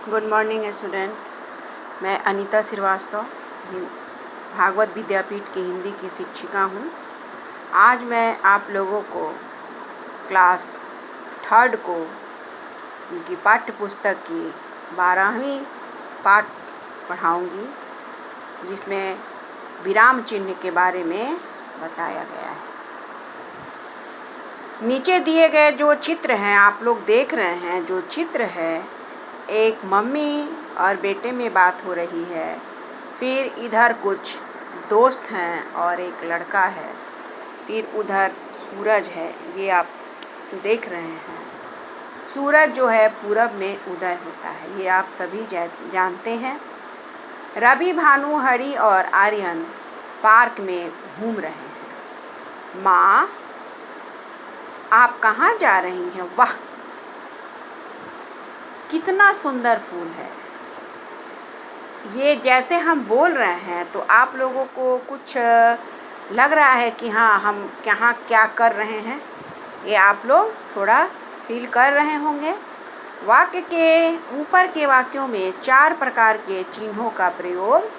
Good morning student. मैं अनीता श्रीवास्तव भागवत विद्यापीठ की हिंदी की शिक्षिका हूँ। आज मैं आप लोगों को क्लास 3rd को उनकी पाठ्य पुस्तक की 12वीं पाठ पढ़ाऊँगी, जिसमें विराम चिन्ह के बारे में बताया गया है। नीचे दिए गए जो चित्र हैं आप लोग देख रहे हैं, जो चित्र है एक मम्मी और बेटे में बात हो रही है। फिर इधर कुछ दोस्त हैं और एक लड़का है। फिर उधर सूरज है, ये आप देख रहे हैं। सूरज जो है पूरब में उदय होता है, ये आप सभी जानते हैं। रवि, भानु, हरि और आर्यन पार्क में घूम रहे हैं। माँ, आप कहाँ जा रही हैं? वाह, कितना सुंदर फूल है। ये जैसे हम बोल रहे हैं तो आप लोगों को कुछ लग रहा है कि हाँ, हम यहाँ क्या कर रहे हैं, ये आप लोग थोड़ा फील कर रहे होंगे। वाक्य के ऊपर के वाक्यों में 4 प्रकार के चिन्हों का प्रयोग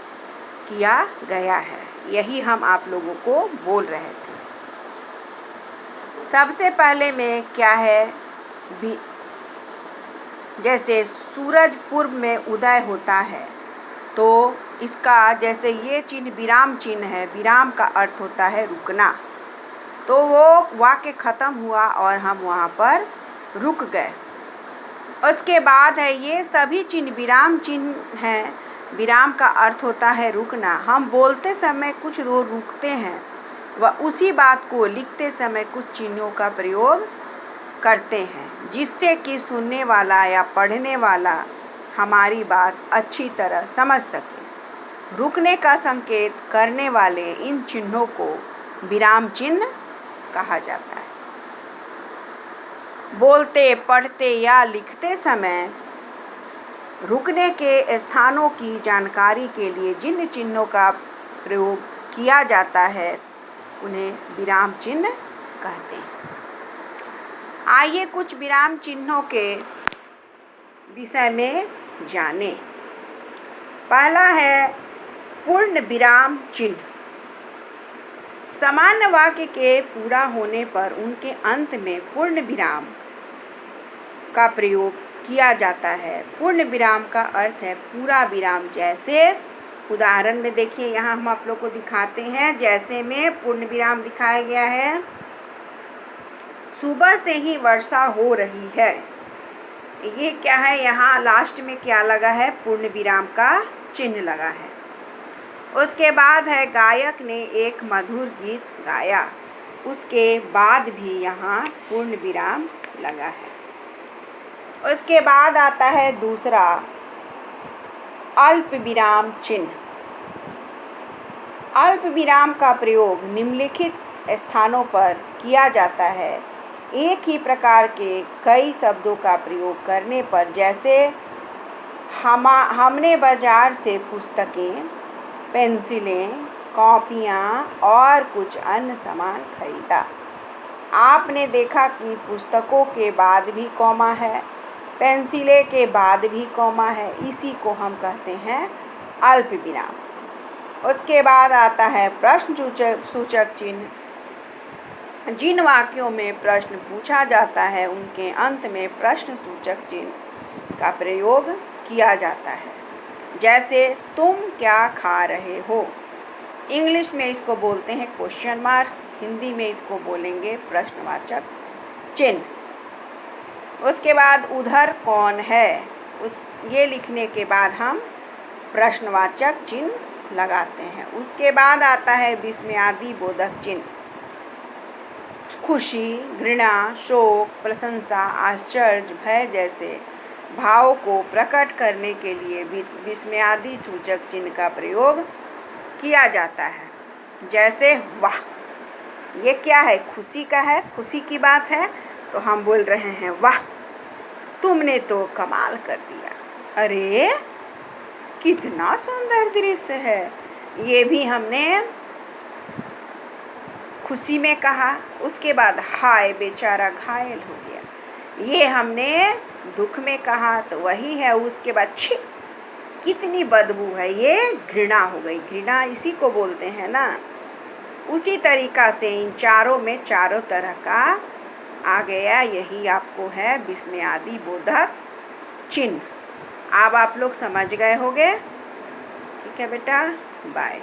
किया गया है, यही हम आप लोगों को बोल रहे थे। सबसे पहले में क्या है, जैसे सूरज पूर्व में उदय होता है तो इसका जैसे ये चिन्ह विराम चिन्ह है। विराम का अर्थ होता है रुकना, तो वो वाक्य ख़त्म हुआ और हम वहाँ पर रुक गए। उसके बाद है ये सभी चिन्ह विराम चिन्ह हैं। विराम का अर्थ होता है रुकना। हम बोलते समय कुछ रुकते हैं व उसी बात को लिखते समय कुछ चिन्हों का प्रयोग करते हैं, जिससे कि सुनने वाला या पढ़ने वाला हमारी बात अच्छी तरह समझ सके। रुकने का संकेत करने वाले इन चिन्हों को विराम चिन्ह कहा जाता है। बोलते, पढ़ते या लिखते समय रुकने के स्थानों की जानकारी के लिए जिन चिन्हों का प्रयोग किया जाता है उन्हें विराम चिन्ह कहते हैं। आइए कुछ विराम चिन्हों के विषय में जानें। पहला है पूर्ण विराम चिन्ह। सामान्य वाक्य के पूरा होने पर उनके अंत में पूर्ण विराम का प्रयोग किया जाता है। पूर्ण विराम का अर्थ है पूरा विराम। जैसे उदाहरण में देखिए, यहाँ हम आप लोग को दिखाते हैं, जैसे में पूर्ण विराम दिखाया गया है। सुबह से ही वर्षा हो रही है। ये क्या है, यहाँ लास्ट में क्या लगा है, पूर्ण विराम का चिन्ह लगा है। उसके बाद है गायक ने एक मधुर गीत गाया। उसके बाद भी यहाँ पूर्ण विराम लगा है। उसके बाद आता है दूसरा अल्प विराम चिन्ह। अल्प विराम का प्रयोग निम्नलिखित स्थानों पर किया जाता है। एक ही प्रकार के कई शब्दों का प्रयोग करने पर, जैसे हमने बाजार से पुस्तकें, पेंसिलें, कॉपियाँ और कुछ अन्य सामान खरीदा। आपने देखा कि पुस्तकों के बाद भी कॉमा है, पेंसिलें के बाद भी कॉमा है। इसी को हम कहते हैं अल्प विराम। उसके बाद आता है प्रश्न सूचक चिन्ह। जिन वाक्यों में प्रश्न पूछा जाता है उनके अंत में प्रश्न सूचक चिन्ह का प्रयोग किया जाता है। जैसे तुम क्या खा रहे हो, इंग्लिश में इसको बोलते हैं क्वेश्चन मार्क, हिंदी में इसको बोलेंगे प्रश्नवाचक चिन्ह। उसके बाद उधर कौन है, ये लिखने के बाद हम प्रश्नवाचक चिन्ह लगाते हैं। उसके बाद आता है विस्मयादि बोधक चिन्ह। खुशी, घृणा, शोक, प्रशंसा, आश्चर्य, भय जैसे भाव को प्रकट करने के लिए विस्मयादि सूचक चिन्ह का प्रयोग किया जाता है। जैसे वाह, ये क्या है, खुशी का है, खुशी की बात है, तो हम बोल रहे हैं वाह, तुमने तो कमाल कर दिया। अरे कितना सुंदर दृश्य है। ये भी हमने खुशी में कहा। उसके बाद हाय बेचारा घायल हो गया, ये हमने दुख में कहा तो वही है, उसके बाद छी कितनी बदबू है, ये घृणा हो गई। घृणा इसी को बोलते हैं ना। उसी तरीक़ा से इन चारों में चारों तरह का आ गया, यही आपको है विस्मयादि बोधक चिन्ह। अब आप लोग समझ गए होंगे। ठीक है बेटा, बाय।